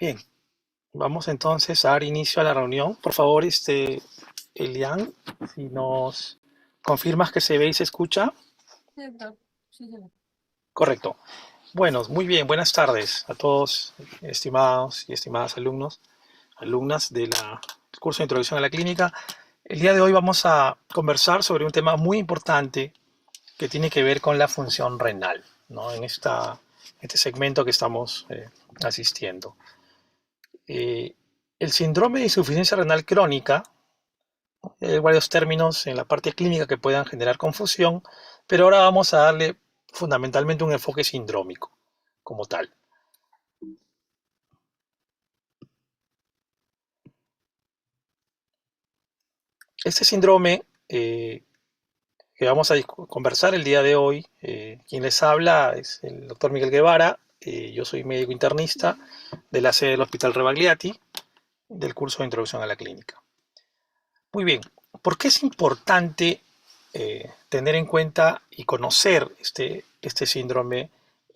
Bien, vamos entonces a dar inicio a la reunión. Por favor, Elian, si nos confirmas que se ve y se escucha. Sí, doctor. Sí, sí. Correcto. Bueno, muy bien, buenas tardes a todos, estimados y estimadas alumnos, alumnas del curso de Introducción a la Clínica. El día de hoy vamos a conversar sobre un tema muy importante que tiene que ver con la función renal, ¿no? En este segmento que estamos asistiendo. Eh, el síndrome de insuficiencia renal crónica, hay varios términos en la parte clínica que puedan generar confusión, pero ahora vamos a darle fundamentalmente un enfoque sindrómico como tal. Este síndrome que vamos a conversar el día de hoy, quien les habla es el doctor Miguel Guevara, yo soy médico internista de la sede del Hospital Rebagliati, del curso de Introducción a la Clínica. Muy bien, ¿por qué es importante tener en cuenta y conocer este síndrome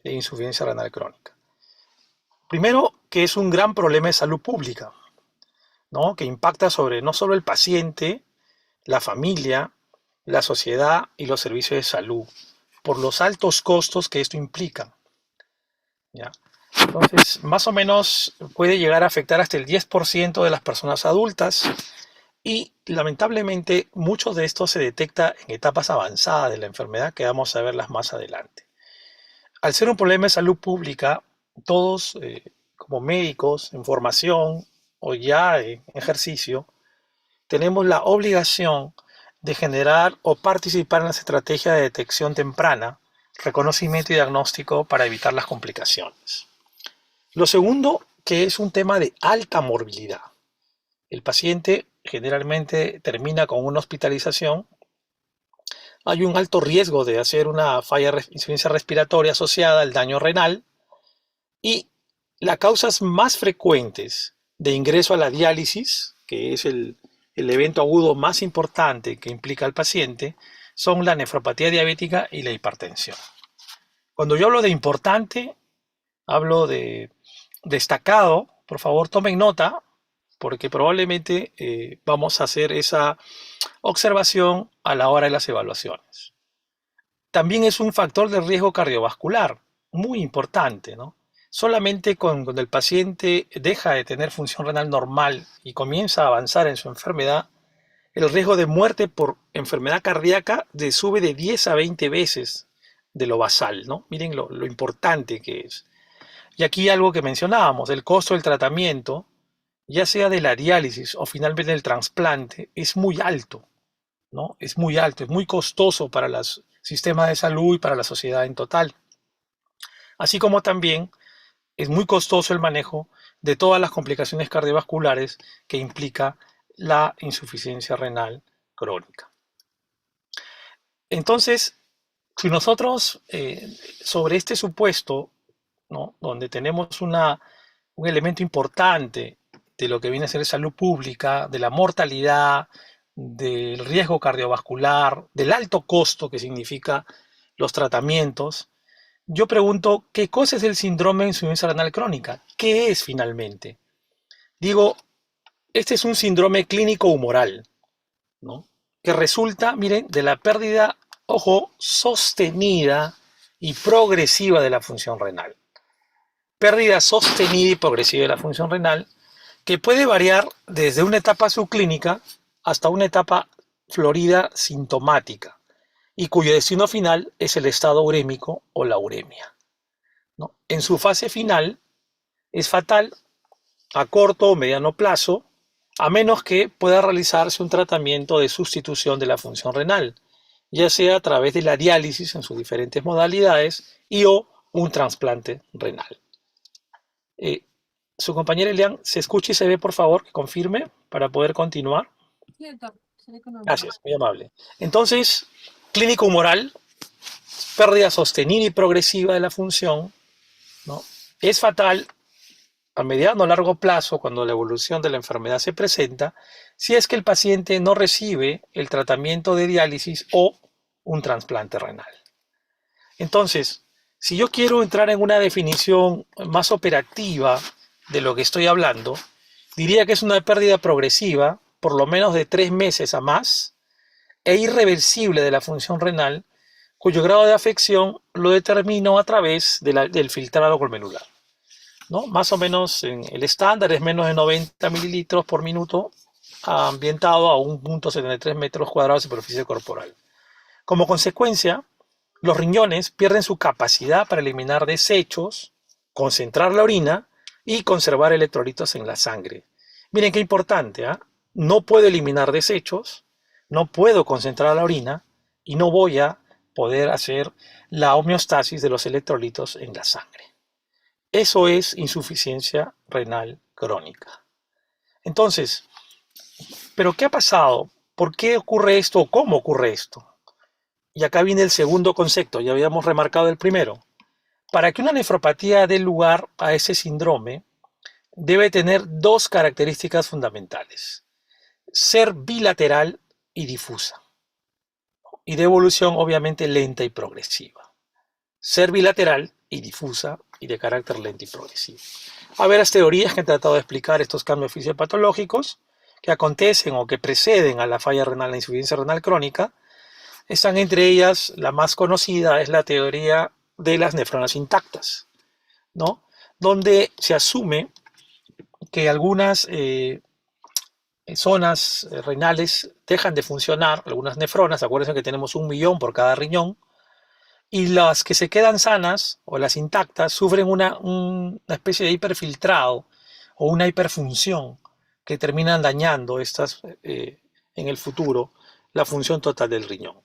de insuficiencia renal crónica? Primero, que es un gran problema de salud pública, ¿no? Que impacta sobre no solo el paciente, la familia, la sociedad y los servicios de salud, por los altos costos que esto implica, ¿ya? Entonces, más o menos puede llegar a afectar hasta el 10% de las personas adultas y lamentablemente muchos de estos se detecta en etapas avanzadas de la enfermedad que vamos a verlas más adelante. Al ser un problema de salud pública, todos como médicos en formación o ya en ejercicio, tenemos la obligación de generar o participar en las estrategias de detección temprana, reconocimiento y diagnóstico para evitar las complicaciones. Lo segundo, que es un tema de alta morbilidad. El paciente generalmente termina con una hospitalización. Hay un alto riesgo de hacer una insuficiencia respiratoria asociada al daño renal y las causas más frecuentes de ingreso a la diálisis, que es el evento agudo más importante que implica al paciente, son la nefropatía diabética y la hipertensión. Cuando yo hablo de importante, hablo de destacado. Por favor, tomen nota, porque probablemente vamos a hacer esa observación a la hora de las evaluaciones. También es un factor de riesgo cardiovascular, muy importante, ¿no? Solamente cuando el paciente deja de tener función renal normal y comienza a avanzar en su enfermedad, el riesgo de muerte por enfermedad cardíaca sube de 10 a 20 veces de lo basal, ¿no? Miren lo importante que es. Y aquí algo que mencionábamos, el costo del tratamiento, ya sea de la diálisis o finalmente del trasplante, es muy alto, ¿no? Es muy alto, es muy costoso para los sistemas de salud y para la sociedad en total. Así como también es muy costoso el manejo de todas las complicaciones cardiovasculares que implica la insuficiencia renal crónica. Entonces, si nosotros sobre este supuesto, ¿no? Donde tenemos un elemento importante de lo que viene a ser salud pública, de la mortalidad, del riesgo cardiovascular, del alto costo que significa los tratamientos, yo pregunto, ¿qué cosa es el síndrome de insuficiencia renal crónica? ¿Qué es finalmente? Digo, este es un síndrome clínico humoral, ¿no? Que resulta, miren, de la pérdida, ojo, sostenida y progresiva de la función renal. Pérdida sostenida y progresiva de la función renal que puede variar desde una etapa subclínica hasta una etapa florida sintomática y cuyo destino final es el estado urémico o la uremia, ¿no? En su fase final es fatal a corto o mediano plazo, a menos que pueda realizarse un tratamiento de sustitución de la función renal, ya sea a través de la diálisis en sus diferentes modalidades y o un trasplante renal. Eh, Su compañera Elian, ¿se escucha y se ve, por favor, que confirme para poder continuar? Sí, doctor. Se ve con normal. Gracias, muy amable. Entonces, clínico humoral, pérdida sostenida y progresiva de la función, ¿no? Es fatal a mediano o largo plazo cuando la evolución de la enfermedad se presenta, si es que el paciente no recibe el tratamiento de diálisis o un trasplante renal. Entonces, si yo quiero entrar en una definición más operativa de lo que estoy hablando, diría que es una pérdida progresiva, por lo menos de 3 meses a más, e irreversible de la función renal, cuyo grado de afección lo determino a través del filtrado glomerular, ¿no? Más o menos el estándar es menos de 90 mililitros por minuto ambientado a 1,73 metros cuadrados de superficie corporal. Como consecuencia, los riñones pierden su capacidad para eliminar desechos, concentrar la orina y conservar electrolitos en la sangre. Miren qué importante, ¿eh? No puedo eliminar desechos, no puedo concentrar la orina y no voy a poder hacer la homeostasis de los electrolitos en la sangre. Eso es insuficiencia renal crónica. Entonces, ¿pero qué ha pasado? ¿Por qué ocurre esto o cómo ocurre esto? Y acá viene el segundo concepto, ya habíamos remarcado el primero. Para que una nefropatía dé lugar a ese síndrome, debe tener dos características fundamentales: ser bilateral y difusa, y de evolución obviamente lenta y progresiva. Ser bilateral y difusa y de carácter lento y progresivo. Hay varias teorías que han tratado de explicar estos cambios fisiopatológicos que acontecen o que preceden a la falla renal, la insuficiencia renal crónica. Están entre ellas, la más conocida es la teoría de las nefronas intactas, ¿no? Donde se asume que algunas zonas renales dejan de funcionar, algunas nefronas, acuérdense que tenemos 1 millón por cada riñón, y las que se quedan sanas o las intactas sufren una especie de hiperfiltrado o una hiperfunción que terminan dañando en el futuro la función total del riñón,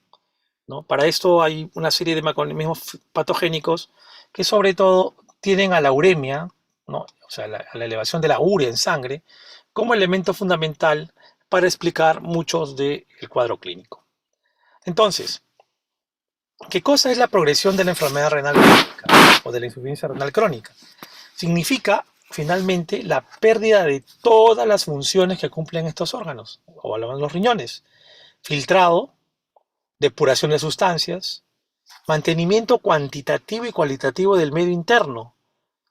¿no? Para esto hay una serie de mecanismos patogénicos que sobre todo tienen a la uremia, ¿no? O sea, a la elevación de la urea en sangre, como elemento fundamental para explicar muchos del cuadro clínico. Entonces, ¿qué cosa es la progresión de la enfermedad renal crónica o de la insuficiencia renal crónica? Significa, finalmente, la pérdida de todas las funciones que cumplen estos órganos, o los riñones: filtrado, depuración de sustancias, mantenimiento cuantitativo y cualitativo del medio interno.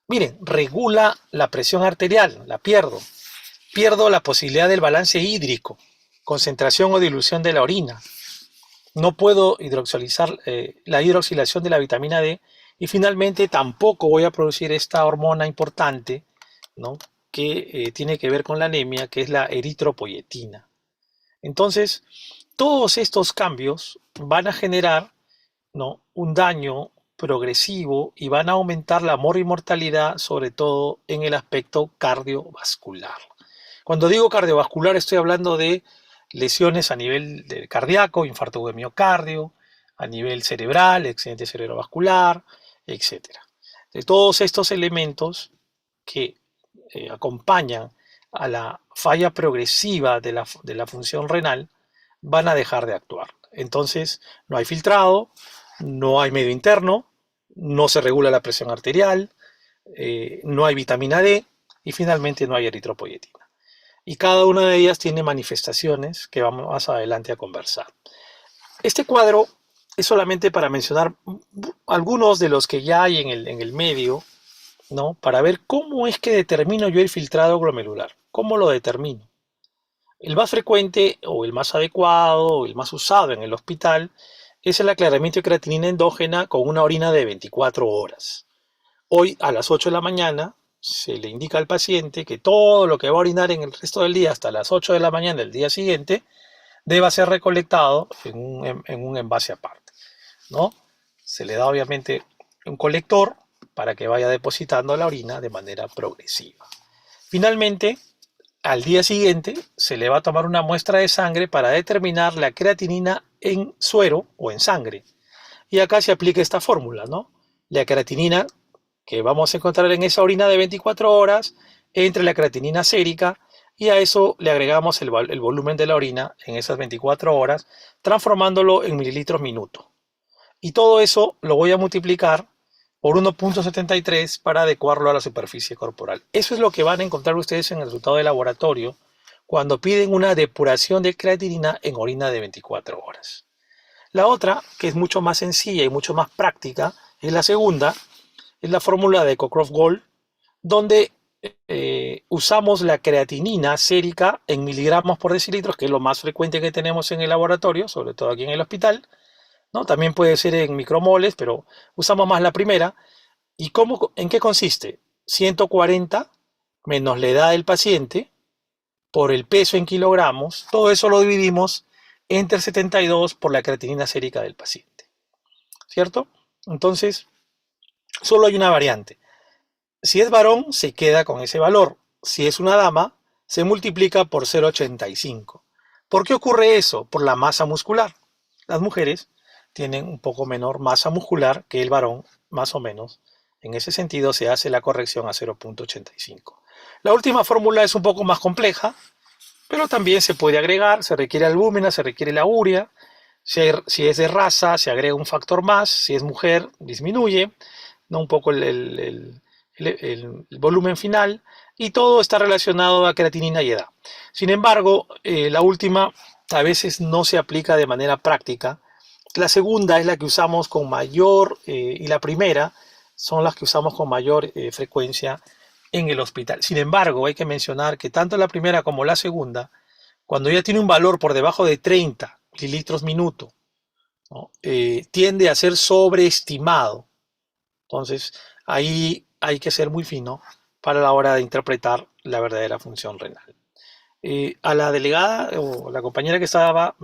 Miren, regula la presión arterial, la pierdo. Pierdo la posibilidad del balance hídrico, concentración o dilución de la orina. No puedo hidroxilizar la hidroxilación de la vitamina D, y finalmente tampoco voy a producir esta hormona importante, ¿no? Que tiene que ver con la anemia, que es la eritropoyetina. Entonces, todos estos cambios van a generar, ¿no?, un daño progresivo y van a aumentar la mortalidad, sobre todo en el aspecto cardiovascular. Cuando digo cardiovascular estoy hablando de lesiones a nivel cardíaco, infarto de miocardio, a nivel cerebral, accidente cerebrovascular, etc. De todos estos elementos que acompañan a la falla progresiva de la función renal van a dejar de actuar. Entonces, no hay filtrado, no hay medio interno, no se regula la presión arterial, no hay vitamina D y finalmente no hay eritropoyetina. Y cada una de ellas tiene manifestaciones que vamos más adelante a conversar. Este cuadro es solamente para mencionar algunos de los que ya hay en el medio, ¿no? Para ver cómo es que determino yo el filtrado glomerular. ¿Cómo lo determino? El más frecuente o el más adecuado o el más usado en el hospital es el aclaramiento de creatinina endógena con una orina de 24 horas. Hoy a las 8 de la mañana se le indica al paciente que todo lo que va a orinar en el resto del día hasta las 8 de la mañana del día siguiente deba ser recolectado en un envase aparte, ¿no? Se le da obviamente un colector para que vaya depositando la orina de manera progresiva. Finalmente, al día siguiente se le va a tomar una muestra de sangre para determinar la creatinina en suero o en sangre. Y acá se aplica esta fórmula, ¿no? La creatinina que vamos a encontrar en esa orina de 24 horas entre la creatinina sérica, y a eso le agregamos el volumen de la orina en esas 24 horas, transformándolo en mililitros minuto. Y todo eso lo voy a multiplicar por 1,73 para adecuarlo a la superficie corporal. Eso es lo que van a encontrar ustedes en el resultado de laboratorio cuando piden una depuración de creatinina en orina de 24 horas. La otra, que es mucho más sencilla y mucho más práctica, es la segunda, es la fórmula de Cockcroft-Gault, donde usamos la creatinina sérica en miligramos por decilitro, que es lo más frecuente que tenemos en el laboratorio, sobre todo aquí en el hospital, ¿no? También puede ser en micromoles, pero usamos más la primera. ¿Y en qué consiste? 140 menos la edad del paciente por el peso en kilogramos, todo eso lo dividimos entre 72 por la creatinina sérica del paciente, ¿cierto? Entonces, solo hay una variante. Si es varón, se queda con ese valor. Si es una dama, se multiplica por 0,85. ¿Por qué ocurre eso? Por la masa muscular. Las mujeres tienen un poco menor masa muscular que el varón, más o menos. En ese sentido, se hace la corrección a 0,85. La última fórmula es un poco más compleja, pero también se puede agregar. Se requiere albúmina, se requiere la urea. Si es de raza, se agrega un factor más. Si es mujer, disminuye, ¿no? Un poco el volumen final, y todo está relacionado a creatinina y edad. Sin embargo, la última a veces no se aplica de manera práctica. La segunda es la que usamos con mayor, y la primera son las que usamos con mayor frecuencia en el hospital. Sin embargo, hay que mencionar que tanto la primera como la segunda, cuando ya tiene un valor por debajo de 30 mililitros minuto, ¿no? Tiende a ser sobreestimado. Entonces, ahí hay que ser muy fino para la hora de interpretar la verdadera función renal. A la delegada o la compañera que estaba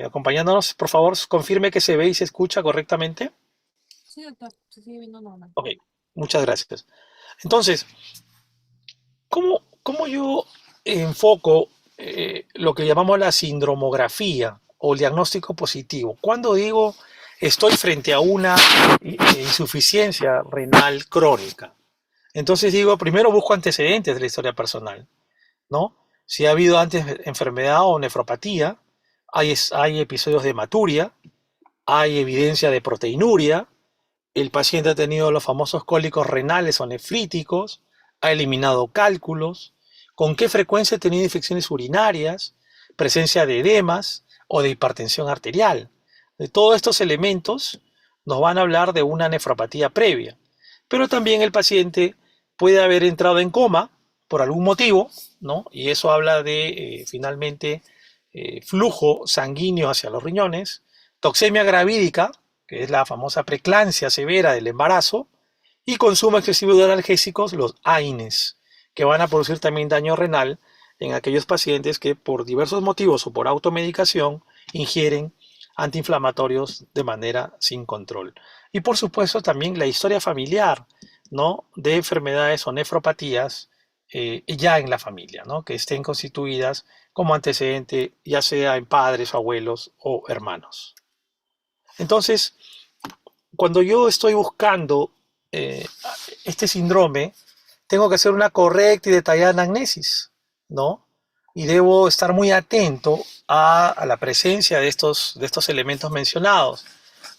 acompañándonos, por favor, confirme que se ve y se escucha correctamente. Sí, doctor, se sigue viendo normal. Ok, muchas gracias. Entonces, ¿cómo yo enfoco lo que llamamos la sindromografía o el diagnóstico positivo? Cuando digo estoy frente a una insuficiencia renal crónica, entonces digo, primero busco antecedentes de la historia personal, ¿no? Si ha habido antes enfermedad o nefropatía, hay episodios de hematuria, hay evidencia de proteinuria, el paciente ha tenido los famosos cólicos renales o nefríticos, ha eliminado cálculos, con qué frecuencia ha tenido infecciones urinarias, presencia de edemas o de hipertensión arterial. De todos estos elementos nos van a hablar de una nefropatía previa, pero también el paciente puede haber entrado en coma por algún motivo, ¿no? Y eso habla de finalmente flujo sanguíneo hacia los riñones, toxemia gravídica, que es la famosa preeclampsia severa del embarazo, y consumo excesivo de analgésicos, los AINES, que van a producir también daño renal en aquellos pacientes que por diversos motivos o por automedicación ingieren antiinflamatorios de manera sin control. Y por supuesto también la historia familiar, ¿no? De enfermedades o nefropatías ya en la familia, ¿no? Que estén constituidas como antecedente, ya sea en padres, abuelos o hermanos. Entonces, cuando yo estoy buscando este síndrome, tengo que hacer una correcta y detallada anamnesis, ¿no? Y debo estar muy atento a la presencia de estos elementos mencionados,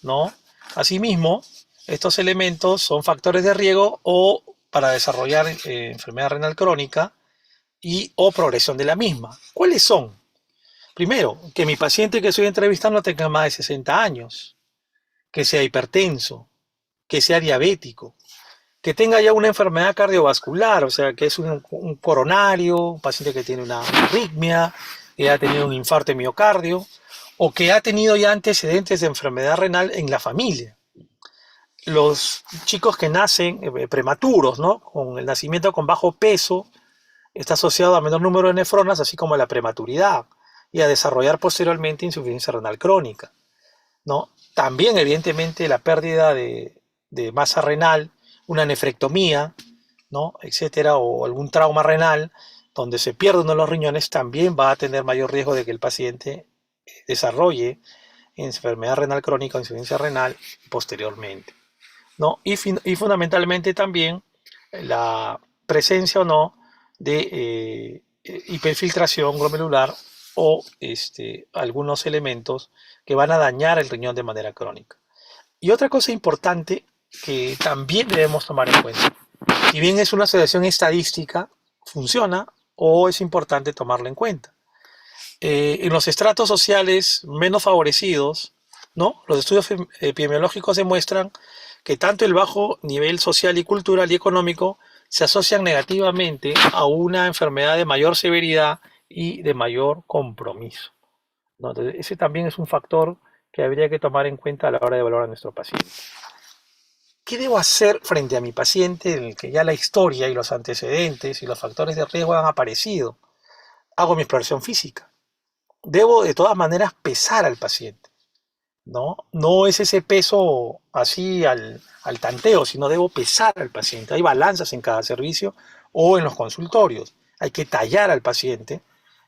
¿no? Asimismo, estos elementos son factores de riesgo o para desarrollar enfermedad renal crónica y o progresión de la misma. ¿Cuáles son? Primero, que mi paciente que estoy entrevistando tenga más de 60 años, que sea hipertenso, que sea diabético, que tenga ya una enfermedad cardiovascular, o sea, que es un coronario, un paciente que tiene una arritmia, que ha tenido un infarto de miocardio, o que ha tenido ya antecedentes de enfermedad renal en la familia. Los chicos que nacen prematuros, ¿no? Con el nacimiento con bajo peso, está asociado a menor número de nefronas, así como a la prematuridad, y a desarrollar posteriormente insuficiencia renal crónica, ¿no? También, evidentemente, la pérdida de masa renal, una nefrectomía, ¿no? Etcétera, o algún trauma renal, donde se pierde uno de los riñones, también va a tener mayor riesgo de que el paciente desarrolle enfermedad renal crónica o insuficiencia renal posteriormente, ¿no? Y fundamentalmente también la presencia o no de hiperfiltración glomerular o algunos elementos que van a dañar el riñón de manera crónica. Y otra cosa importante que también debemos tomar en cuenta, si bien es una asociación estadística, funciona o es importante tomarla en cuenta. En los estratos sociales menos favorecidos, ¿no? Los estudios epidemiológicos demuestran que tanto el bajo nivel social y cultural y económico se asocian negativamente a una enfermedad de mayor severidad y de mayor compromiso, ¿no? Entonces, ese también es un factor que habría que tomar en cuenta a la hora de evaluar a nuestro paciente. ¿Qué debo hacer frente a mi paciente en el que ya la historia y los antecedentes y los factores de riesgo han aparecido? Hago mi exploración física. Debo de todas maneras pesar al paciente, ¿no? No es ese peso así al tanteo, sino debo pesar al paciente. Hay balanzas en cada servicio o en los consultorios. Hay que tallar al paciente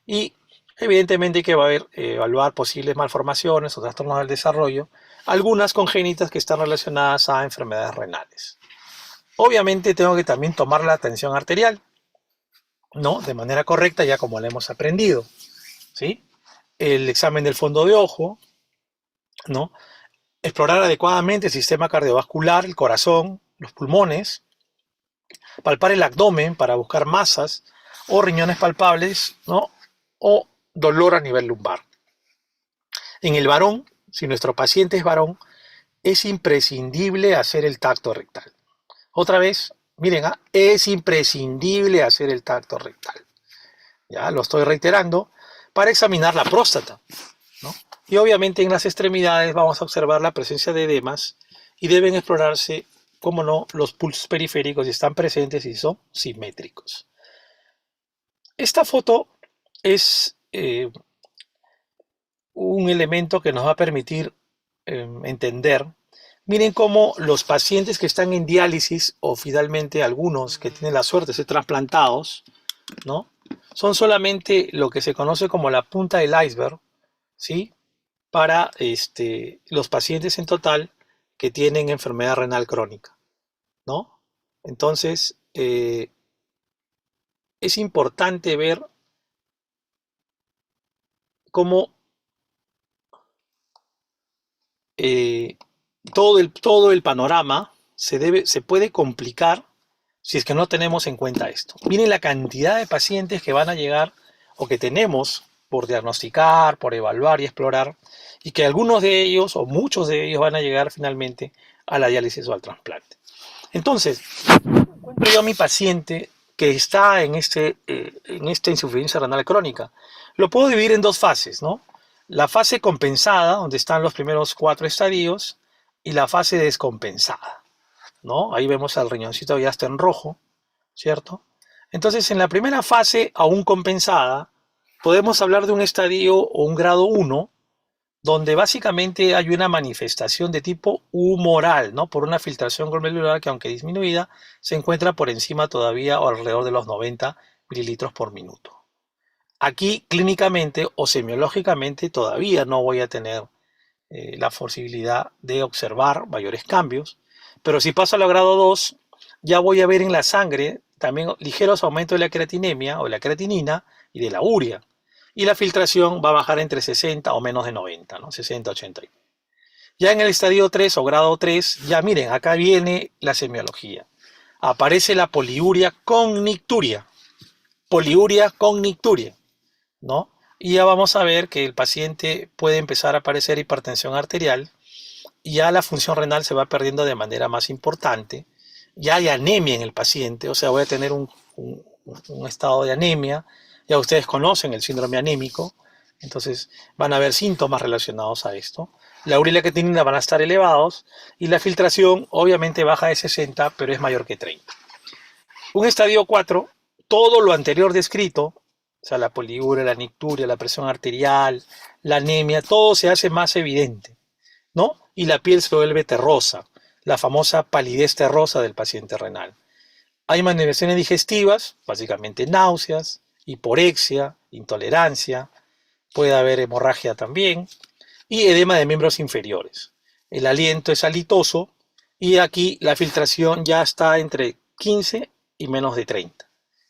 y evidentemente hay que evaluar posibles malformaciones o trastornos del desarrollo, algunas congénitas que están relacionadas a enfermedades renales. Obviamente tengo que también tomar la tensión arterial, ¿no? De manera correcta, ya como la hemos aprendido, ¿sí? El examen del fondo de ojo, ¿no? Explorar adecuadamente el sistema cardiovascular, el corazón, los pulmones, palpar el abdomen para buscar masas o riñones palpables, ¿no? O dolor a nivel lumbar. En el varón, si nuestro paciente es varón, es imprescindible hacer el tacto rectal. Otra vez, miren, es imprescindible hacer el tacto rectal. Ya lo estoy reiterando, para examinar la próstata, ¿no? Y obviamente en las extremidades vamos a observar la presencia de edemas y deben explorarse, como no, los pulsos periféricos si están presentes y son simétricos. Esta foto es un elemento que nos va a permitir entender. Miren cómo los pacientes que están en diálisis o finalmente algunos que tienen la suerte de ser trasplantados, ¿no? Son solamente lo que se conoce como la punta del iceberg, ¿sí? Para los pacientes en total que tienen enfermedad renal crónica, ¿no? Entonces, es importante ver cómo todo el panorama se puede complicar si es que no tenemos en cuenta esto. Miren la cantidad de pacientes que van a llegar o que tenemos por diagnosticar, por evaluar y explorar, y que algunos de ellos o muchos de ellos van a llegar finalmente a la diálisis o al trasplante. Entonces, encuentro yo a mi paciente que está en esta insuficiencia renal crónica. Lo puedo dividir en dos fases, ¿no? La fase compensada, donde están los primeros 4 estadios, y la fase descompensada, ¿no? Ahí vemos al riñoncito ya está en rojo, ¿cierto? Entonces, en la primera fase, aún compensada, podemos hablar de un estadio o un grado 1, donde básicamente hay una manifestación de tipo humoral, ¿no? Por una filtración glomerular que, aunque disminuida, se encuentra por encima todavía o alrededor de los 90 mililitros por minuto. Aquí, clínicamente o semiológicamente, todavía no voy a tener la posibilidad de observar mayores cambios, pero si paso al grado 2, ya voy a ver en la sangre también ligeros aumentos de la creatinemia o la creatinina y de la urea. Y la filtración va a bajar entre 60 o menos de 90, ¿no? 60, 80. Ya en el estadio 3 o grado 3, ya miren, acá viene la semiología. Aparece la poliuria con nicturia. Poliuria con nicturia, ¿no? Y ya vamos a ver que el paciente puede empezar a aparecer hipertensión arterial y ya la función renal se va perdiendo de manera más importante. Ya hay anemia en el paciente, o sea, voy a tener un estado de anemia. Ya ustedes conocen el síndrome anémico, entonces van a haber síntomas relacionados a esto. La urea y la creatinina van a estar elevados y la filtración obviamente baja de 60, pero es mayor que 30. Un estadio 4, todo lo anterior descrito, o sea, la poliuria, la nicturia, la presión arterial, la anemia, todo se hace más evidente, ¿no? Y la piel se vuelve terrosa, la famosa palidez terrosa del paciente renal. Hay manifestaciones digestivas, básicamente náuseas, hiporexia, intolerancia, puede haber hemorragia también, y edema de miembros inferiores. El aliento es halitoso y aquí la filtración ya está entre 15 y menos de 30,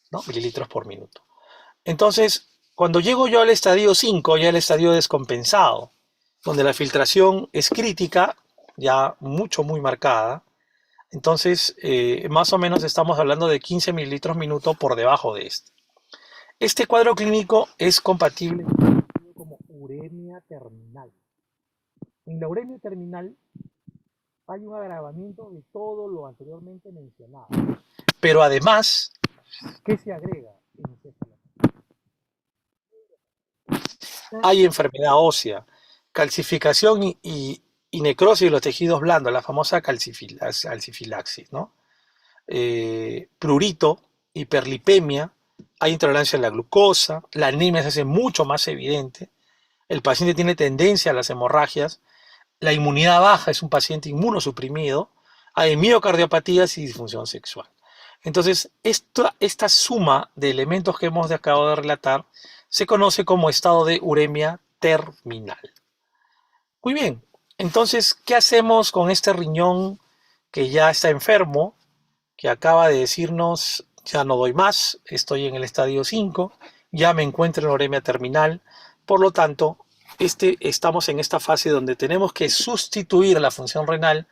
¿no? Mililitros por minuto. Entonces, cuando llego yo al estadio 5, ya el estadio descompensado, donde la filtración es crítica, ya muy marcada, entonces más o menos estamos hablando de 15 mililitros minuto por debajo de este. Este cuadro clínico es compatible como uremia terminal. En la uremia terminal hay un agravamiento de todo lo anteriormente mencionado. Pero además, ¿qué se agrega en encefalopatía? Hay enfermedad ósea, calcificación y necrosis de los tejidos blandos, la famosa calcifilaxis, ¿no? Prurito, hiperlipemia, hay intolerancia a la glucosa, la anemia se hace mucho más evidente, el paciente tiene tendencia a las hemorragias, la inmunidad baja, es un paciente inmunosuprimido, hay miocardiopatías y disfunción sexual. Entonces, esta suma de elementos que hemos acabado de relatar se conoce como estado de uremia terminal. Muy bien, entonces, ¿qué hacemos con este riñón que ya está enfermo, que acaba de decirnos, ya no doy más, estoy en el estadio 5, ya me encuentro en uremia terminal, por lo tanto, estamos en esta fase donde tenemos que sustituir la función renal,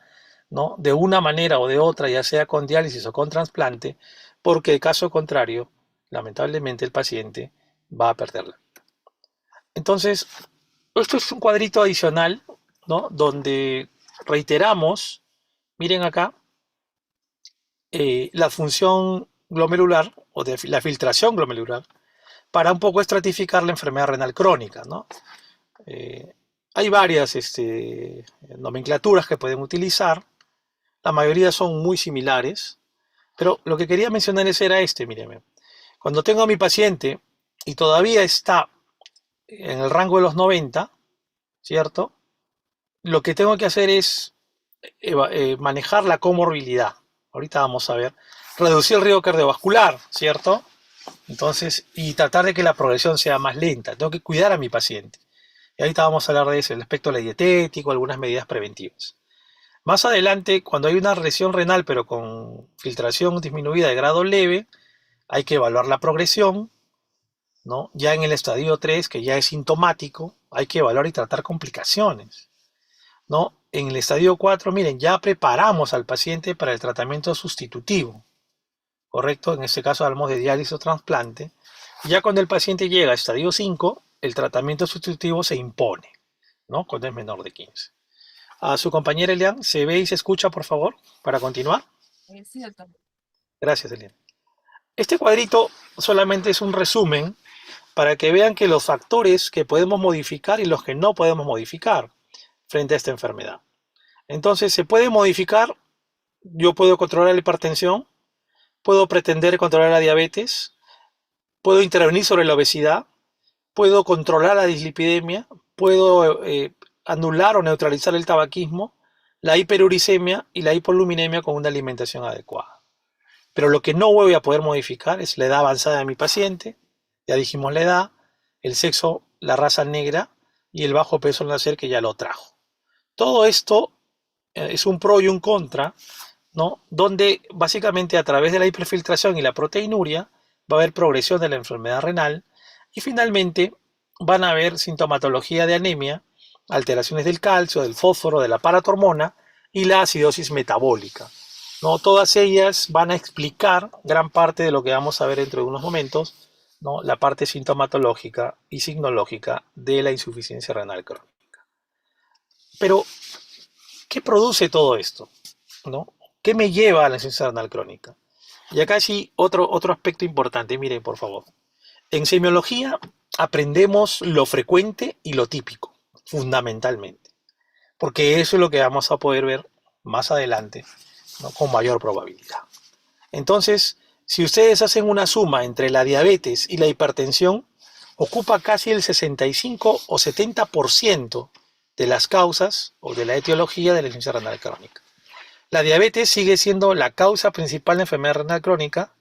¿no? De una manera o de otra, ya sea con diálisis o con trasplante, porque en caso contrario, lamentablemente el paciente va a perderla. Entonces, esto es un cuadrito adicional, ¿no? Donde reiteramos, miren acá, la función glomerular o de la filtración glomerular para un poco estratificar la enfermedad renal crónica, ¿no? Hay varias nomenclaturas que pueden utilizar, la mayoría son muy similares, pero lo que quería mencionar era mírenme, cuando tengo a mi paciente y todavía está en el rango de los 90, ¿cierto? Lo que tengo que hacer es manejar la comorbilidad. Ahorita vamos a ver. Reducir el riesgo cardiovascular, ¿cierto? Entonces, y tratar de que la progresión sea más lenta. Tengo que cuidar a mi paciente. Y ahorita vamos a hablar de eso, el aspecto dietético, algunas medidas preventivas. Más adelante, cuando hay una lesión renal, pero con filtración disminuida de grado leve, hay que evaluar la progresión, ¿no? Ya en el estadio 3, que ya es sintomático, hay que evaluar y tratar complicaciones, ¿no? En el estadio 4, miren, ya preparamos al paciente para el tratamiento sustitutivo, ¿correcto? En este caso hablamos de diálisis o trasplante. Ya cuando el paciente llega a estadio 5, el tratamiento sustitutivo se impone, ¿no? Cuando es menor de 15. A su compañera Elian, ¿se ve y se escucha, por favor, para continuar? Sí, doctor. Gracias, Elian. Este cuadrito solamente es un resumen para que vean que los factores que podemos modificar y los que no podemos modificar frente a esta enfermedad. Entonces, se puede modificar, yo puedo controlar la hipertensión, puedo pretender controlar la diabetes, puedo intervenir sobre la obesidad, puedo controlar la dislipidemia, puedo anular o neutralizar el tabaquismo, la hiperuricemia y la hipoluminemia con una alimentación adecuada. Pero lo que no voy a poder modificar es la edad avanzada de mi paciente, ya dijimos la edad, el sexo, la raza negra y el bajo peso al nacer que ya lo trajo. Todo esto es un pro y un contra, ¿no? Donde básicamente a través de la hiperfiltración y la proteinuria va a haber progresión de la enfermedad renal y finalmente van a haber sintomatología de anemia, alteraciones del calcio, del fósforo, de la paratormona y la acidosis metabólica, ¿no? Todas ellas van a explicar gran parte de lo que vamos a ver dentro de unos momentos, ¿no? La parte sintomatológica y signológica de la insuficiencia renal crónica. Pero, ¿qué produce todo esto? ¿No? ¿Qué me lleva a la insuficiencia renal crónica? Y acá sí, otro aspecto importante, miren por favor. En semiología aprendemos lo frecuente y lo típico, fundamentalmente, porque eso es lo que vamos a poder ver más adelante, ¿no? Con mayor probabilidad. Entonces, si ustedes hacen una suma entre la diabetes y la hipertensión, ocupa casi el 65 o 70% de las causas o de la etiología de la insuficiencia renal crónica. La diabetes sigue siendo la causa principal de enfermedad renal crónica,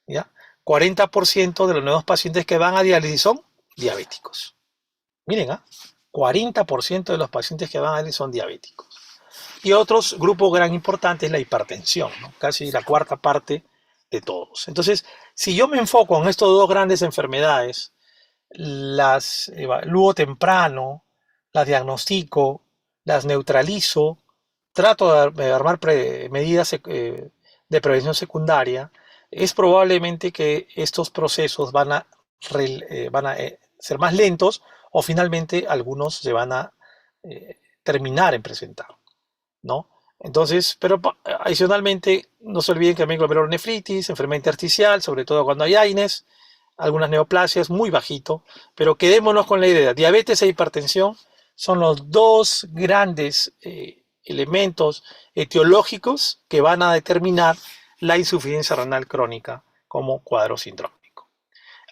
¿ya? 40% de los nuevos pacientes que van a diálisis son diabéticos. Miren, 40% de los pacientes que van a diálisis son diabéticos. Y otros grupos gran importante es la hipertensión, ¿no? Casi la cuarta parte de todos. Entonces, si yo me enfoco en estas dos grandes enfermedades, las evalúo temprano, las diagnostico, las neutralizo, trato de armar medidas de prevención secundaria, es probablemente que estos procesos van a ser más lentos o finalmente algunos se van a terminar en presentar, ¿no? Entonces, pero adicionalmente, no se olviden que hay glomerulonefritis, enfermedad intersticial, sobre todo cuando hay AINES, algunas neoplasias, muy bajito, pero quedémonos con la idea, diabetes e hipertensión son los dos grandes elementos etiológicos que van a determinar la insuficiencia renal crónica como cuadro sindrómico.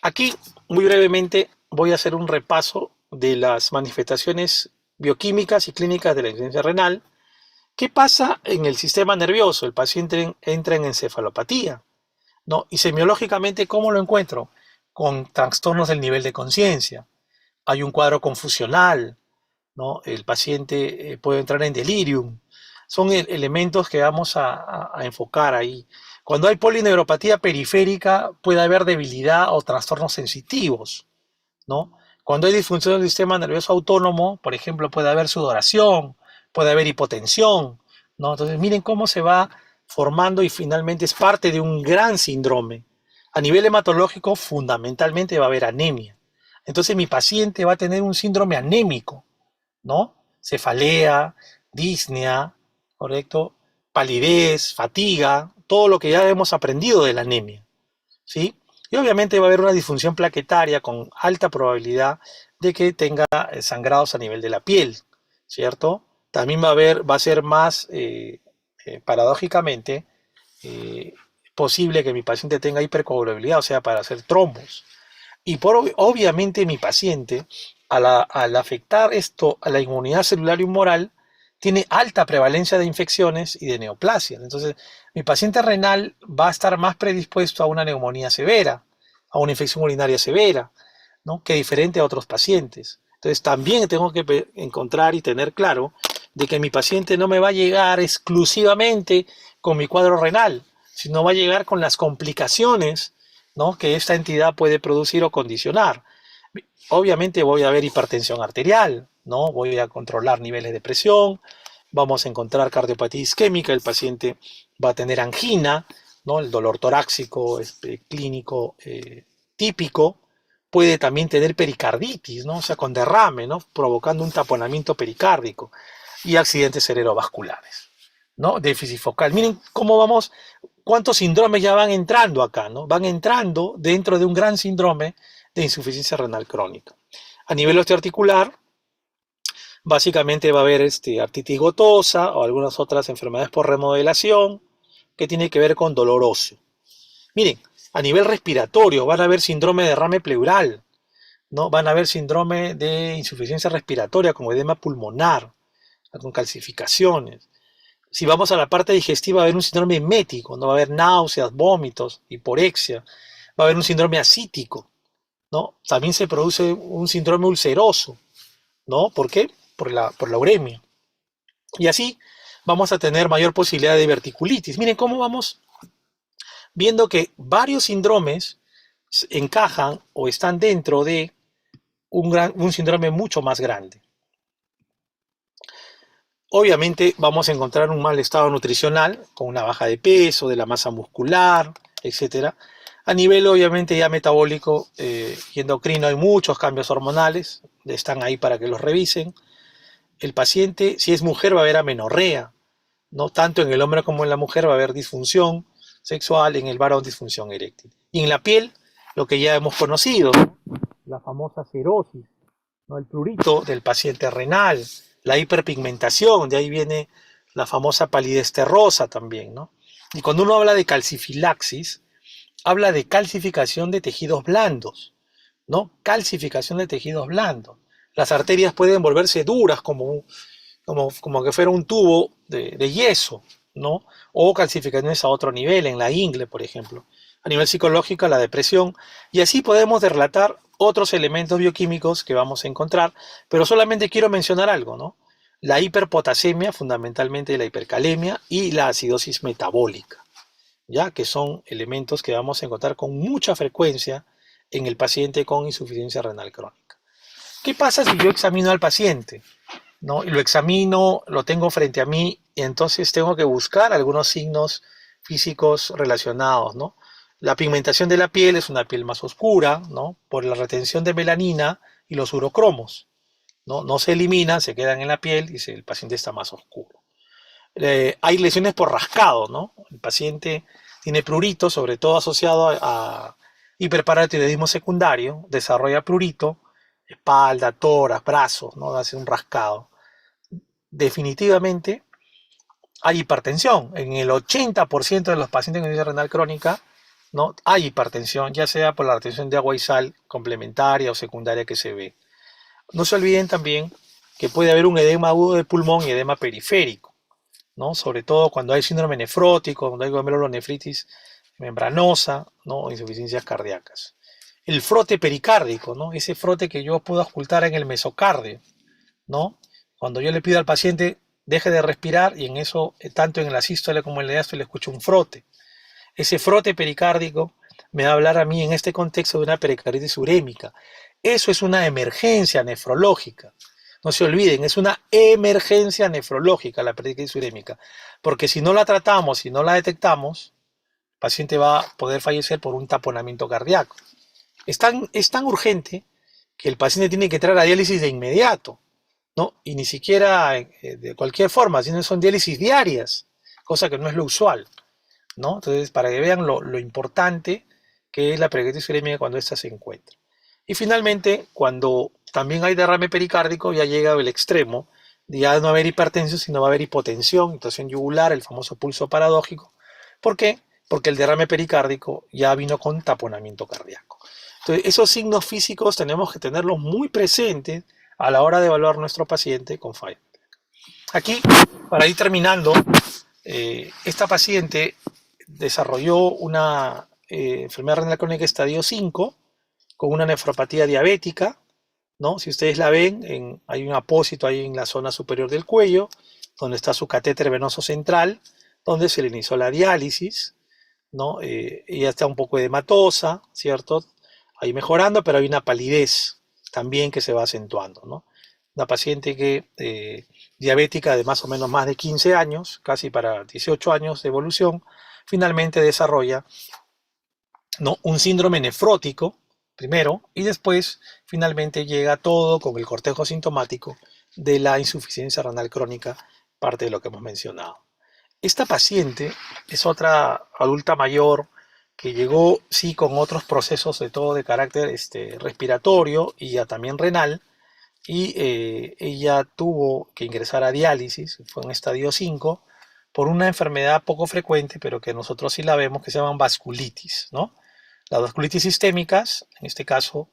Aquí, muy brevemente, voy a hacer un repaso de las manifestaciones bioquímicas y clínicas de la insuficiencia renal. ¿Qué pasa en el sistema nervioso? El paciente entra en encefalopatía, ¿no? Y semiológicamente, ¿cómo lo encuentro? Con trastornos del nivel de conciencia. Hay un cuadro confusional, ¿no? El paciente puede entrar en delirium. Son elementos que vamos a enfocar ahí. Cuando hay polineuropatía periférica, puede haber debilidad o trastornos sensitivos, ¿no? Cuando hay disfunción del sistema nervioso autónomo, por ejemplo, puede haber sudoración, puede haber hipotensión, ¿no? Entonces, miren cómo se va formando y finalmente es parte de un gran síndrome. A nivel hematológico, fundamentalmente va a haber anemia. Entonces, mi paciente va a tener un síndrome anémico, ¿no? Cefalea, disnea, ¿correcto? Palidez, fatiga, todo lo que ya hemos aprendido de la anemia, ¿sí? Y obviamente va a haber una disfunción plaquetaria con alta probabilidad de que tenga sangrados a nivel de la piel, ¿cierto? También va a ser más, paradójicamente, eh, posible que mi paciente tenga hipercoagulabilidad, o sea, para hacer trombos. Y obviamente mi paciente, al afectar esto a la inmunidad celular y humoral, tiene alta prevalencia de infecciones y de neoplasias. Entonces, mi paciente renal va a estar más predispuesto a una neumonía severa, a una infección urinaria severa, ¿no? Que diferente a otros pacientes. Entonces, también tengo que encontrar y tener claro de que mi paciente no me va a llegar exclusivamente con mi cuadro renal, sino va a llegar con las complicaciones, ¿no? Que esta entidad puede producir o condicionar. Obviamente voy a ver hipertensión arterial, ¿no? Voy a controlar niveles de presión, vamos a encontrar cardiopatía isquémica, el paciente va a tener angina, ¿no? El dolor torácico clínico típico, puede también tener pericarditis, ¿no? O sea, con derrame, ¿no? Provocando un taponamiento pericárdico y accidentes cerebrovasculares, ¿no? Déficit focal. Miren cómo vamos, cuántos síndromes ya van entrando acá, ¿no? Van entrando dentro de un gran síndrome de insuficiencia renal crónica. A nivel osteoarticular, básicamente va a haber artritis gotosa o algunas otras enfermedades por remodelación que tiene que ver con dolor óseo. Miren, a nivel respiratorio van a haber síndrome de derrame pleural, ¿no? Van a haber síndrome de insuficiencia respiratoria como edema pulmonar, con calcificaciones. Si vamos a la parte digestiva, va a haber un síndrome emético, ¿no? Va a haber náuseas, vómitos, hiporexia, va a haber un síndrome acítico, ¿no? También se produce un síndrome ulceroso, ¿no? ¿Por qué? Por la uremia. Y así vamos a tener mayor posibilidad de diverticulitis. Miren cómo vamos viendo que varios síndromes encajan o están dentro de un síndrome mucho más grande. Obviamente vamos a encontrar un mal estado nutricional, con una baja de peso, de la masa muscular, etcétera. A nivel obviamente ya metabólico y endocrino hay muchos cambios hormonales, están ahí para que los revisen. El paciente, si es mujer, va a haber amenorrea, ¿no? Tanto en el hombre como en la mujer va a haber disfunción sexual, en el varón disfunción eréctil. Y en la piel, lo que ya hemos conocido, ¿no? La famosa cerosis, ¿no? El prurito del paciente renal, la hiperpigmentación, de ahí viene la famosa palidez terrosa también, ¿no? Y cuando uno habla de calcifilaxis, habla de calcificación de tejidos blandos, ¿no? Calcificación de tejidos blandos. Las arterias pueden volverse duras como que fuera un tubo de yeso, ¿no? O calcificaciones a otro nivel, en la ingle, por ejemplo. A nivel psicológico, la depresión. Y así podemos relatar otros elementos bioquímicos que vamos a encontrar, pero solamente quiero mencionar algo, ¿no? La hiperpotasemia, fundamentalmente la hipercalemia, y la acidosis metabólica, ya que son elementos que vamos a encontrar con mucha frecuencia en el paciente con insuficiencia renal crónica. ¿Qué pasa si yo examino al paciente, ¿no? Y lo examino, lo tengo frente a mí, y entonces tengo que buscar algunos signos físicos relacionados, ¿no? La pigmentación de la piel es una piel más oscura, ¿no? Por la retención de melanina y los urocromos, ¿no? No se eliminan, se quedan en la piel y el paciente está más oscuro. Hay lesiones por rascado, ¿no? El paciente tiene prurito, sobre todo asociado a hiperparatiroidismo secundario, desarrolla prurito, espalda, tórax, brazos, ¿no? Hace un rascado. Definitivamente hay hipertensión. En el 80% de los pacientes con insuficiencia renal crónica, ¿no? Hay hipertensión, ya sea por la retención de agua y sal complementaria o secundaria que se ve. No se olviden también que puede haber un edema agudo de pulmón y edema periférico, ¿no? Sobre todo cuando hay síndrome nefrótico, cuando hay glomerulonefritis membranosa, ¿no? O insuficiencias cardíacas. El frote pericárdico, ¿no? Ese frote que yo puedo ocultar en el mesocardio, ¿no? Cuando yo le pido al paciente deje de respirar y en eso, tanto en la sístole como en la diástole, escucho un frote. Ese frote pericárdico me va a hablar a mí en este contexto de una pericarditis urémica. Eso es una emergencia nefrológica. No se olviden, es una emergencia nefrológica la pericarditis urémica, porque si no la tratamos, si no la detectamos, el paciente va a poder fallecer por un taponamiento cardíaco. Es tan urgente que el paciente tiene que entrar a diálisis de inmediato, ¿no? Y ni siquiera de cualquier forma, sino son diálisis diarias, cosa que no es lo usual, ¿no? Entonces, para que vean lo importante que es la pericarditis urémica cuando ésta se encuentra. Y finalmente, cuando también hay derrame pericárdico, ya llega el extremo, ya no va a haber hipertensión, sino va a haber hipotensión, intención yugular, el famoso pulso paradójico. ¿Por qué? Porque el derrame pericárdico ya vino con taponamiento cardíaco. Entonces, esos signos físicos tenemos que tenerlos muy presentes a la hora de evaluar nuestro paciente con falla. Aquí, para ir terminando, esta paciente desarrolló una enfermedad renal crónica estadio 5 con una nefropatía diabética, ¿no? Si ustedes la ven, hay un apósito ahí en la zona superior del cuello, donde está su catéter venoso central, donde se le inició la diálisis, ¿no? Ella está un poco edematosa, ¿cierto? Ahí mejorando, pero hay una palidez también que se va acentuando, ¿no? Una paciente que diabética de más o menos más de 15 años, casi para 18 años de evolución, finalmente desarrolla, ¿no? Un síndrome nefrótico primero y después finalmente llega todo con el cortejo sintomático de la insuficiencia renal crónica, parte de lo que hemos mencionado. Esta paciente es otra adulta mayor que llegó sí con otros procesos de todo de carácter respiratorio y ya también renal, y ella tuvo que ingresar a diálisis, fue en estadio 5 por una enfermedad poco frecuente, pero que nosotros sí la vemos, que se llaman vasculitis, ¿no? Las vasculitis sistémicas, en este caso,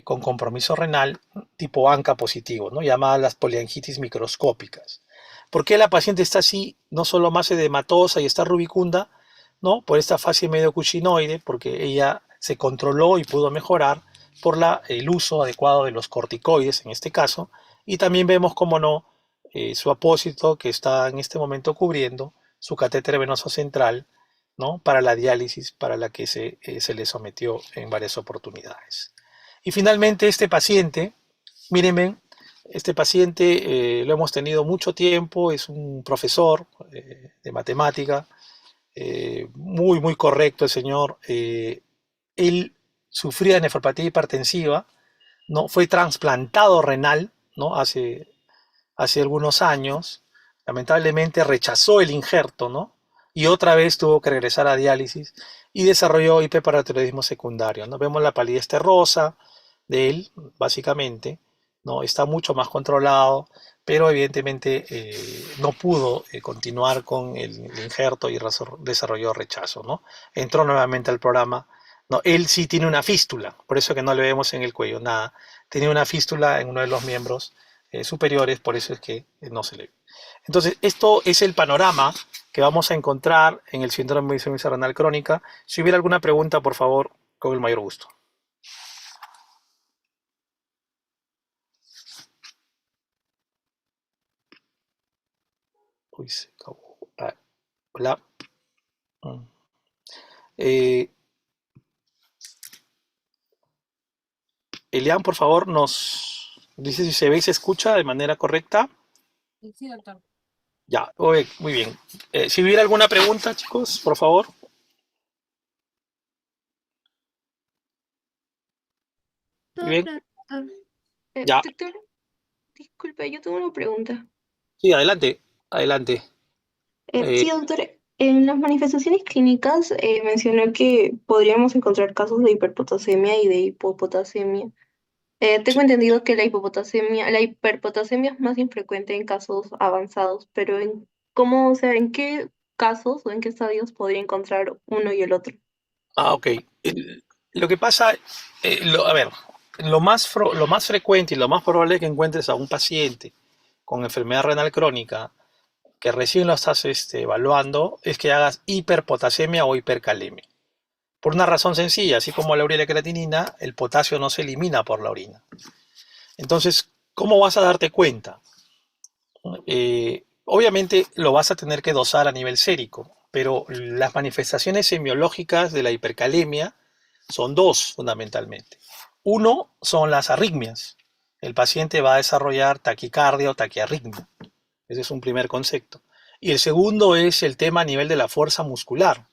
con compromiso renal tipo ANCA positivo, ¿no? Llamadas las poliangitis microscópicas. ¿Por qué la paciente está así, no solo más edematosa y está rubicunda, ¿no? Por esta fase medio cuchinoide, porque ella se controló y pudo mejorar por el uso adecuado de los corticoides en este caso, y también vemos, como no, su apósito que está en este momento cubriendo su catéter venoso central, ¿no? Para la diálisis para la que se le sometió en varias oportunidades. Y finalmente este paciente, mírenme, este paciente lo hemos tenido mucho tiempo, es un profesor de matemática, muy, muy correcto el señor. Él sufría de nefropatía hipertensiva, ¿no? Fue trasplantado renal, ¿no? Hace algunos años. Lamentablemente rechazó el injerto, ¿no? Y otra vez tuvo que regresar a diálisis y desarrolló hiperparatiroidismo secundario, ¿no? Vemos la palidez terrosa de él, básicamente, ¿no? Está mucho más controlado, pero evidentemente no pudo continuar con el injerto y desarrolló rechazo, ¿no? Entró nuevamente al programa. No, él sí tiene una fístula, por eso que no le vemos en el cuello nada. Tiene una fístula en uno de los miembros superiores, por eso es que no se le ve. Entonces, esto es el panorama que vamos a encontrar en el síndrome de insuficiencia renal crónica. Si hubiera alguna pregunta, por favor, con el mayor gusto. Uy, se acabó. Ah, hola. Eh, Elian, por favor, nos dice si se ve y se escucha de manera correcta. Sí, doctor. Ya, oye, muy bien. Si hubiera alguna pregunta, chicos, por favor. Muy bien. Doctor, Ya, doctor, disculpe, yo tengo una pregunta. sí, adelante, adelante. Eh, Sí, doctor, en las manifestaciones clínicas mencionó que podríamos encontrar casos de hiperpotasemia y de hipopotasemia. Tengo entendido que la hiperpotasemia es más infrecuente en casos avanzados, pero ¿cómo, o sea, en qué casos o en qué estadios podría encontrar uno y el otro? ok. Lo que pasa, a ver, lo más frecuente y lo más probable es que encuentres a un paciente con enfermedad renal crónica que recién lo estás evaluando es que hagas hiperpotasemia o hipercalemia. Por una razón sencilla, así como la urea y la creatinina, el potasio no se elimina por la orina. Entonces, ¿cómo vas a darte cuenta? Obviamente lo vas a tener que dosar a nivel sérico, pero las manifestaciones semiológicas de la hipercalemia son dos fundamentalmente. Uno son las arritmias. El paciente va a desarrollar taquicardia o taquiarritmia. Ese es un primer concepto. Y el segundo es el tema a nivel de la fuerza muscular,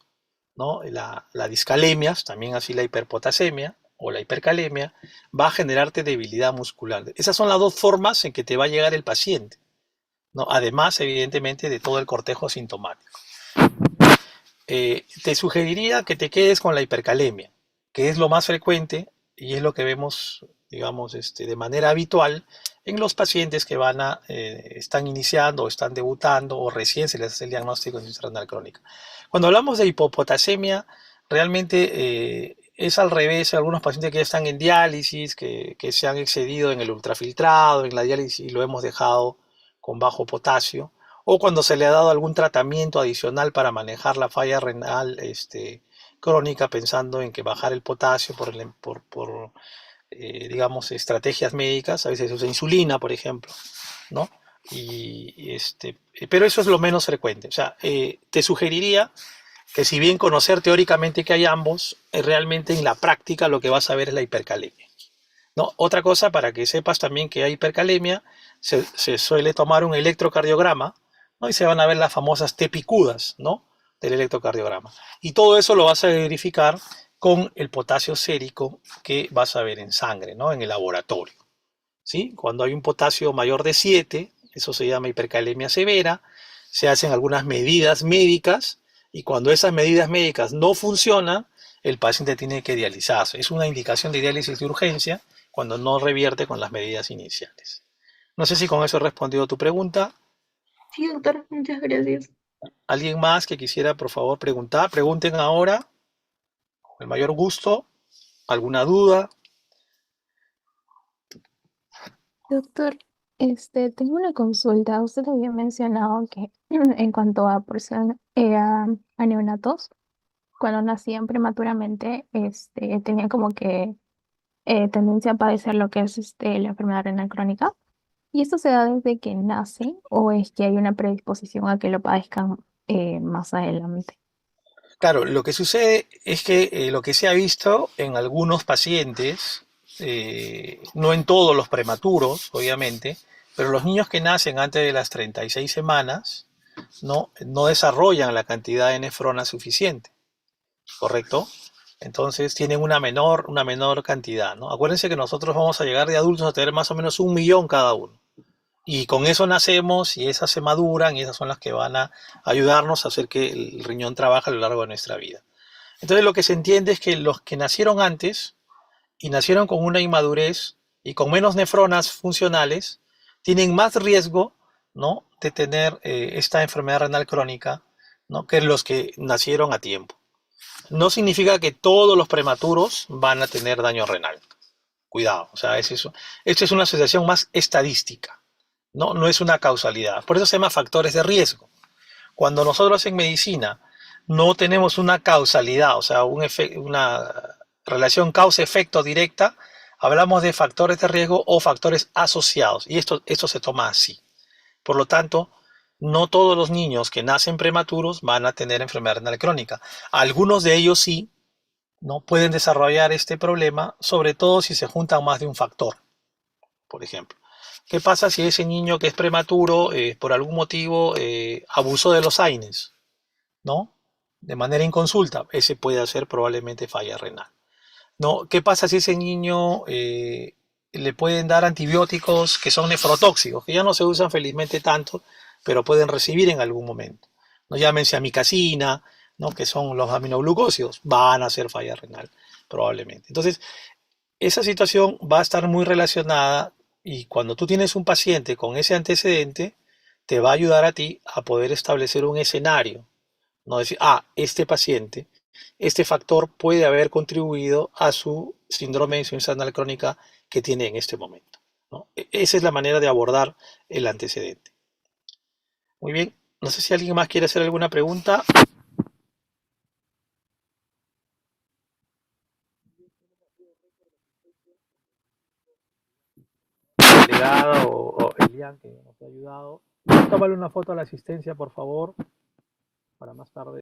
¿no? La discalemia, también así la hiperpotasemia o la hipercalemia, va a generarte debilidad muscular. Esas son las dos formas en que te va a llegar el paciente, ¿no? Además, evidentemente, de todo el cortejo sintomático. Te sugeriría que te quedes con la hipercalemia, que es lo más frecuente y es lo que vemos, digamos, de manera habitual en los pacientes que están iniciando o están debutando o recién se les hace el diagnóstico de insuficiencia renal crónica. Cuando hablamos de hipopotasemia, realmente es al revés. Algunos pacientes que ya están en diálisis, que se han excedido en el ultrafiltrado, en la diálisis y lo hemos dejado con bajo potasio, o cuando se le ha dado algún tratamiento adicional para manejar la falla renal crónica, pensando en que bajar el potasio digamos, estrategias médicas, a veces se usa insulina, por ejemplo, ¿no? Pero eso es lo menos frecuente. O sea, te sugeriría que si bien conocer teóricamente que hay ambos, realmente en la práctica lo que vas a ver es la hipercalemia. ¿No? Otra cosa, para que sepas también que hay hipercalemia, se suele tomar un electrocardiograma, ¿no? Y se van a ver las famosas T picudas, ¿no? Del electrocardiograma. Y todo eso lo vas a verificar con el potasio sérico que vas a ver en sangre, ¿no? En el laboratorio. ¿Sí? Cuando hay un potasio mayor de 7, eso se llama hipercalemia severa, se hacen algunas medidas médicas y cuando esas medidas médicas no funcionan, el paciente tiene que dializarse. Es una indicación de diálisis de urgencia cuando no revierte con las medidas iniciales. No sé si con eso he respondido a tu pregunta. Sí, doctor, muchas gracias. ¿Alguien más que quisiera, por favor, preguntar? Pregunten ahora, con el mayor gusto. ¿Alguna duda? Doctor, tengo una consulta. Usted había mencionado que en cuanto a, a neonatos, cuando nacían prematuramente, tenían como que tendencia a padecer lo que es la enfermedad renal crónica. ¿Y esto se da desde que nacen o es que hay una predisposición a que lo padezcan más adelante? Claro, lo que sucede es que lo que se ha visto en algunos pacientes, no en todos los prematuros, obviamente, pero los niños que nacen antes de las 36 semanas no desarrollan la cantidad de nefrona suficiente, ¿correcto? Entonces tienen una menor cantidad, ¿no? Acuérdense que nosotros vamos a llegar de adultos a tener más o menos 1 millón cada uno. Y con eso nacemos y esas se maduran y esas son las que van a ayudarnos a hacer que el riñón trabaje a lo largo de nuestra vida. Entonces lo que se entiende es que los que nacieron antes y nacieron con una inmadurez y con menos nefronas funcionales tienen más riesgo, ¿no?, de tener esta enfermedad renal crónica, ¿no?, que los que nacieron a tiempo. No significa que todos los prematuros van a tener daño renal. Cuidado, o sea, esto es una asociación más estadística, no es una causalidad. Por eso se llama factores de riesgo. Cuando nosotros en medicina no tenemos una causalidad, o sea, una relación causa-efecto directa, hablamos de factores de riesgo o factores asociados. Y esto se toma así. Por lo tanto, no todos los niños que nacen prematuros van a tener enfermedad renal crónica. Algunos de ellos sí, no pueden desarrollar este problema, sobre todo si se juntan más de un factor, por ejemplo. ¿Qué pasa si ese niño que es prematuro, por algún motivo, abusó de los AINES, ¿no? De manera inconsulta, ese puede hacer probablemente falla renal, ¿no? ¿Qué pasa si ese niño le pueden dar antibióticos que son nefrotóxicos, que ya no se usan felizmente tanto, pero pueden recibir en algún momento, ¿no? Llámense amicacina, ¿no? Que son los aminoglucósidos, van a hacer falla renal probablemente. Entonces, esa situación va a estar muy relacionada y cuando tú tienes un paciente con ese antecedente, te va a ayudar a ti a poder establecer un escenario, no decir, este paciente, este factor puede haber contribuido a su síndrome de insuficiencia renal crónica que tiene en este momento, ¿no? Esa es la manera de abordar el antecedente. Muy bien, no sé si alguien más quiere hacer alguna pregunta. Delegado o Elian, que nos ha ayudado. Tómale una foto a la asistencia, por favor, para más tarde.